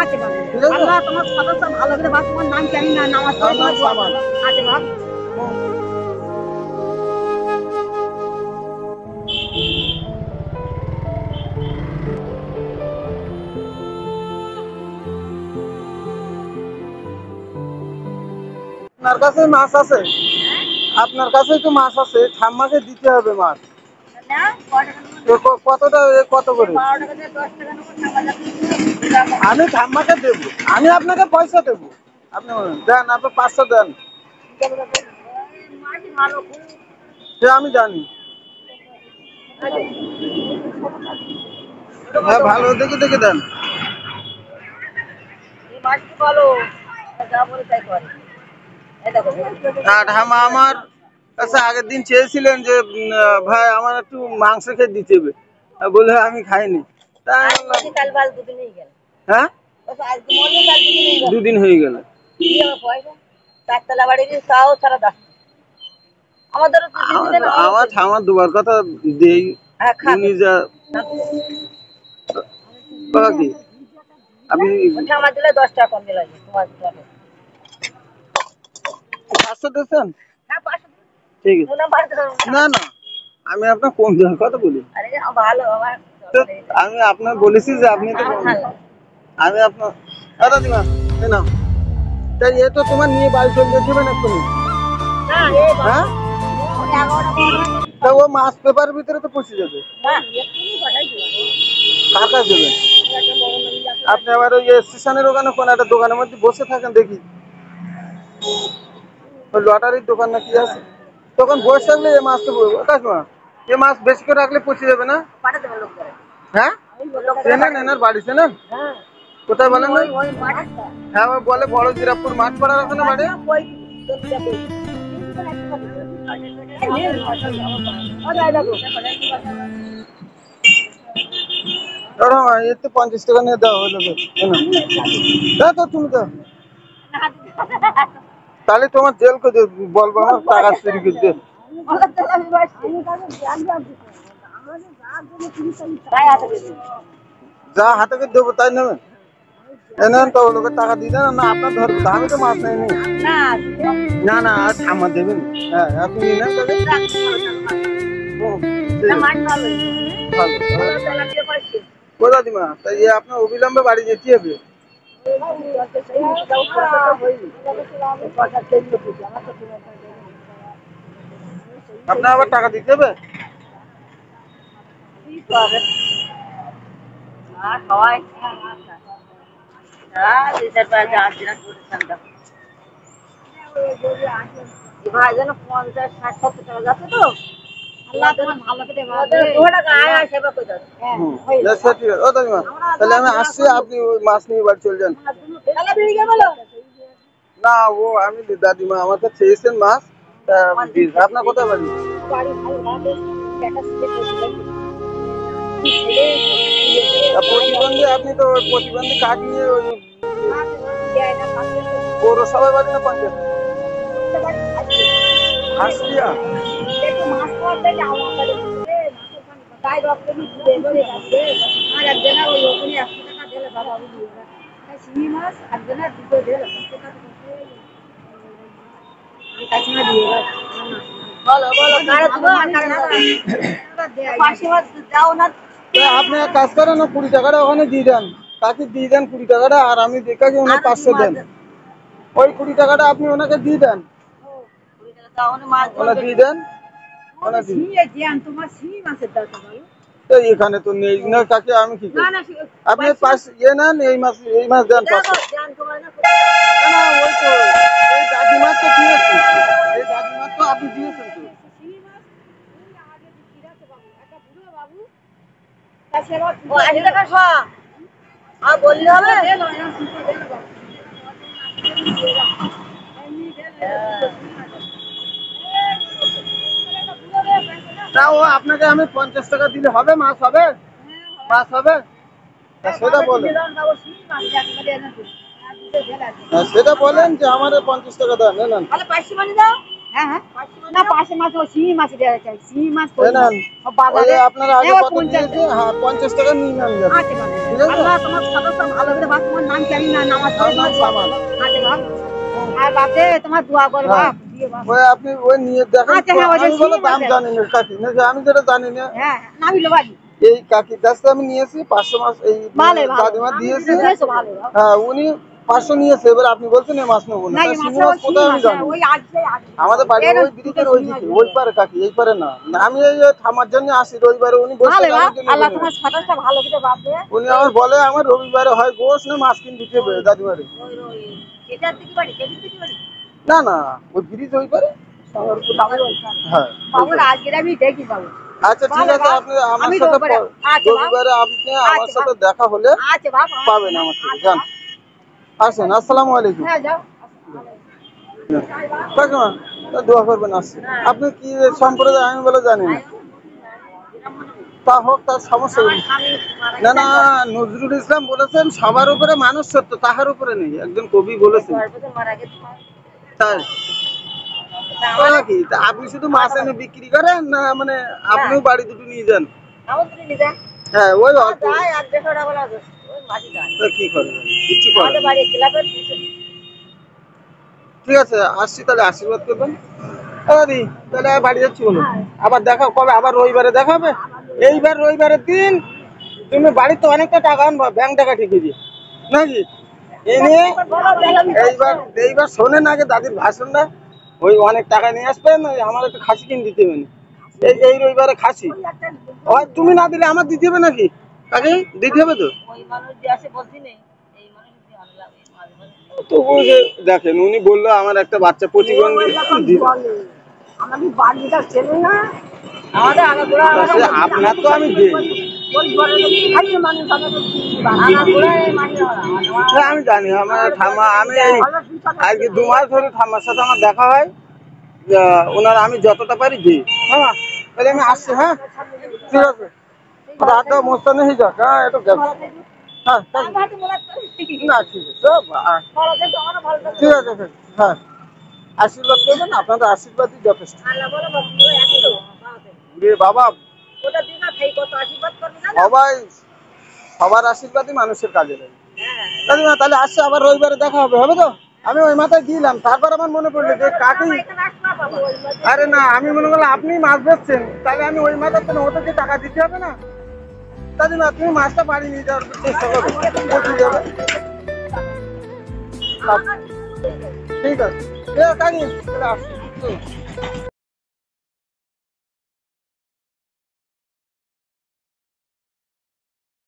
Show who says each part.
Speaker 1: আছে বাবু। আল্লাহ তোমার সদস্য ভালো করে বাস, তোমার নাম জানি না, নামাজ পড়ে তোমার দোয়া করো। আছে বাবু।
Speaker 2: আপনার কাছে মাছ আছে? আপনার কাছে তো মাছ আছে, ঠাম্মাকে দিতে হবে মাছ।
Speaker 1: না,
Speaker 2: কতটা, কত করে?
Speaker 1: 12 টাকা দিয়ে 10 টাকা নেবো, টাকা
Speaker 2: আমি ঠাম্মাকে দেবো, আমি আপনাকে পয়সা দেবো। আপনি দেন, আপনি 500 দেন।
Speaker 1: মাছ ভালো খুব।
Speaker 2: সে আমি জানি। হ্যাঁ, ভালো দেখে দেখে দেন।
Speaker 1: এই মাছটি ভালো, যা বলে তাই করে। এই দেখো,
Speaker 2: আর ঠাম্মা আমার কাছে আগের দিন চেয়েছিলেন যে ভাই আমার একটু মাংস খেয়ে দিতে হবে, বলে আমি খাইনি। তাই আমি বললাম,
Speaker 1: কাল বাল দুদিন হয়ে গেল।
Speaker 2: হ্যাঁ,
Speaker 1: আজকে মনে কাল দুদিন হয়ে গেল।
Speaker 2: 2 দিন হয়ে গেল।
Speaker 1: কি আমার পয়সা? 4 তলা বাড়ি দিয়ে তাও সারা 10। আমাদেরও 2 দিন দিলে না।
Speaker 2: আমার ঠাম্মার দুবার কথা দেই।
Speaker 1: হ্যাঁ, খা।
Speaker 2: উনি যা টাকা কি আপনি
Speaker 1: ওটা আমার দিলে 10 টাকা কম দিলে তোমার দিলে।
Speaker 2: 500 দিয়েছেন?
Speaker 1: হ্যাঁ, 500।
Speaker 2: ঠিক আছে। না না, আমি আপনার কম দেওয়ার কথা বলি।
Speaker 1: আরে ভালো আমার।
Speaker 2: তো আমি আপনার বলেছি যে আপনি তো আমি আপনার দাদা দিমা না, তাই এ তো তোমার নিয়ে বাড়ি চলে যেতে না তুমি।
Speaker 1: না এই
Speaker 2: হ্যাঁ,
Speaker 1: 11টা
Speaker 2: তা ও মাছ পেপারের ভিতরে তো পচে যাবে।
Speaker 1: না এক্ষুনি পাঠাই দিও।
Speaker 2: কার কাছে দেবেন? আপনি আবার ওই স্টেশনের ওখানে কোন একটা দোকানের মধ্যে বসে থাকেন দেখি, ওই লটারির দোকান না কি আছে, তখন বসে থাকলে এই মাছ তো কাকিমা, এই মাছ বেশি করে রাখলে পচে যাবে না?
Speaker 1: পাঠা দেবেন লোক করে।
Speaker 2: হ্যাঁ, চেনেন এনার বাড়ি চেনেন?
Speaker 1: হ্যাঁ,
Speaker 2: কোথায় বলেন না?
Speaker 1: ওই মাঠটা।
Speaker 2: হ্যাঁ, ও বলে বড় জিরাপুর মাঠ পাড়ার ওখানে বাড়ি।
Speaker 1: কই তোর যাবে।
Speaker 2: ধরো এর তো 50 টাকা নিয়ে দেওয়া হলো তো, দাও তো তুমি দাও, তাহলে তোমার জেল করে বলবো আমার টাকা চুরি করতে। যা হাতে করে দেবো তাই নেবেন, এনেন তো লোকের টাকা দিয়ে দেন না, আপনার ধরবো তো, আমি তো মাছ নেইনি। না না, আর আমার দেবেন। হ্যাঁ, আপনি নিয়ে নেন তাহলে। ভালো দাদিমা, তাই আপনার অবিলম্বে বাড়ি যেতে হবে। আপনার আবার টাকা দিতে হবে।
Speaker 1: ভাই যেন 50-60-70 টাকা যাচ্ছে তো। আল্লাহ তোমার ভালো করে সেবা করে দাও।
Speaker 2: ও দাদিমা, তাহলে আমি আসছি, আপনি ওই মাছ নিয়ে বাড়ি চলে যান। না, ও আমি দাদিমা আমার কাছে চেয়েছেন মাছ, আপনার কোথায় বাড়ি? প্রতিবন্ধী, আপনি তো প্রতিবন্ধী কার্ড নিয়ে ওই পৌরসভায় বাড়ি না পঞ্চায়েত? হাসলিয়া। আপনি এক কাজ করেন, 20 টাকাটা ওখানে দিয়ে দেন, তাকে দিয়ে দেন 20 টাকাটা, আর আমি দেখাচ্ছি ওনার 500 দেন। ওই 20 টাকাটা আপনি ওনাকে দিয়ে দেন, ওনা দিয়ে দেন। এখানে তো নেই না কাকে, আমি কি করি? আপনি নেন, এই মাছ দেন 500। না, ওই তো এই দাদিমার তো দিয়েছি, এই দাদিমার তো আপনি দিয়েছেন তো।
Speaker 1: বললে হবে।
Speaker 2: তা ও আপনাকে আমি 50 টাকা দিলে হবে, মাছ হবে, মাছ হবে, সেটা বলেন। সেটা বলেন যে আমার 50 টাকা দেন, নেন।
Speaker 1: হ্যাঁ হ্যাঁ না পাশে মাছ ও শিঙি মাছ দেওয়া চাই শিঙি মাছ
Speaker 2: এই নেন। এই যে আপনারা আগে কত দিয়েছে? হ্যাঁ 50 টাকা নিয়ে নেন যাবে।
Speaker 1: আচ্ছা বাবা
Speaker 2: ঠিক আছে?
Speaker 1: আল্লাহ তোমার সদস্য ভালো করে বাপ তোমার নাম জানি না নামাজ
Speaker 2: আমার নাম সামাল।
Speaker 1: আচ্ছা বাপ আর বাপে তোমার দোয়া কর বাপ দিয়ে বাপ
Speaker 2: ওই আপনি ওই নিয়ে দেখেন।
Speaker 1: আচ্ছা, হ্যাঁ, ওই যে
Speaker 2: আমি বলে
Speaker 1: শিঙি
Speaker 2: দাম
Speaker 1: মাছ
Speaker 2: জানি না কাকি, না যে আমি যেটা জানি না
Speaker 1: হ্যাঁ নামি লো বাড়ি
Speaker 2: এই কাকির কাছ থেকে আমি নিয়েছি 500 মাছ এই
Speaker 1: ভালো ভালো
Speaker 2: দাদিমা দিয়েছে।
Speaker 1: দিয়েছো ভালো বাপ
Speaker 2: হ্যাঁ উনি 500 নিয়েছে, এবার আপনি বলছেন এই মাছ নেবো না।
Speaker 1: না
Speaker 2: তা
Speaker 1: এই
Speaker 2: শিঙি
Speaker 1: মাছটা
Speaker 2: মাছ কোথায় আমি জানি?
Speaker 1: ওই আজকে
Speaker 2: আমাদের বাড়ি ওই ব্রিজের ওই দিকে, ওই পারে কাকি, এই পারে না। আমি এই যে থামার জন্য আসি রবিবারে, উনি বলছেন
Speaker 1: ভালো বাপ
Speaker 2: আমাকে নেবেন
Speaker 1: আল্লাহ
Speaker 2: না।
Speaker 1: তোমার সদস্য ভালো করে বাপ দে
Speaker 2: উনি আমার বলে আমার রবিবারে হয় গোশ না মাছ কিনে দিতে হবে দাদিমারে।
Speaker 1: এটার দিকে বাড়ি এটার দিকে বাড়ি
Speaker 2: না না ওই ব্রিজ ওই পারে। হ্যাঁ
Speaker 1: বাবুর আজকে আমি দেখি বাবু
Speaker 2: আচ্ছা ঠিক আছে, আপনি আমার
Speaker 1: আমি
Speaker 2: সাথে
Speaker 1: রবিবারে আচ্ছা বাপ
Speaker 2: রবিবারে আপনি আমার
Speaker 1: আচ্ছা
Speaker 2: সাথে
Speaker 1: বাপ।
Speaker 2: দেখা হলে
Speaker 1: আচ্ছা বাপ
Speaker 2: পাবেন আমার থেকে। যান আসেন, আসসালামু আলাইকুম।
Speaker 1: হ্যাঁ যাও
Speaker 2: কাকিমা তা দোয়া করবেন। আসছে আপনি কি সম্প্রদায় আমি বলে জানি না, তা হোক, তার সমস্যা নেই। না না নজরুল ইসলাম বলেছেন সবার উপরে মানুষ সত্য, তাহার উপরে নেই, একজন কবি বলেছেন। তাই ওরা কি তা আপনি শুধু মাছ এনে বিক্রি করেন না মানে আপনিও বাড়ি দুটো নিয়ে যান? হ্যাঁ ওই অল্প। তা কি করবেন, কিছু করেন না। ঠিক আছে আসছি, তাহলে আশীর্বাদ করবেন। দি তাহলে বাড়ি যাচ্ছি বলো। আবার দেখা কবে? আবার রবিবারে দেখা হবে। এইবার রবিবারের দিন তুমি বাড়িতে অনেকটা টাকা আনবা, ব্যাংক টাকা ঠিকই দিয়ে নাকি এই নিয়ে। এইবার এইবার শোনেন আগে দাদির ভাষণটা, ওই অনেক টাকা নিয়ে আসবেন, ওই আমার একটু খাসি কিনে দিতে হবে না। এই রবিবারে খাসি ওই তুমি না দিলে আমার দিতে হবে নাকি? তাকে দিতে হবে তো। তবু যে দেখেন উনি বললো আমার একটা বাচ্চা প্রতিবন্ধী। আপনার তো আমি দিই, আমি জানি আমার ঠাম্মা, আমি এই আজকে 2 মাস ধরে ঠাম্মার সাথে আমার দেখা হয়, ওনার আমি যতটা পারি দিই। হ্যাঁ তাহলে আমি আসছি। হ্যাঁ ঠিক আছে, রাত মোস্তানে হয়ে যাক। হ্যাঁ এটা হ্যাঁ না ঠিক আছে, ঠিক আছে। হ্যাঁ আশীর্বাদ করবেন, আপনাদের আশীর্বাদই যথেষ্ট। বাবা সবাই সবার আশীর্বাদই মানুষের কাজে লাগে। তাহলে আসছে, আবার রবিবারে দেখা হবে, হবে তো? আমি ওই মাথায় গিয়েলাম, তারপর আমার মনে পড়লো যে কাকি, আরে না আমি মনে করলাম আপনি মাছ বেচছেন, তাহলে আমি ওই মাথার জন্য ওদেরকে টাকা দিতে হবে না। দাদিমা তুমি মাছটা বাড়ি নিয়ে যাওয়ার চেষ্টা করো, পৌঁছে যাবে। ঠিক আছে কাকি, তাহলে আসছি।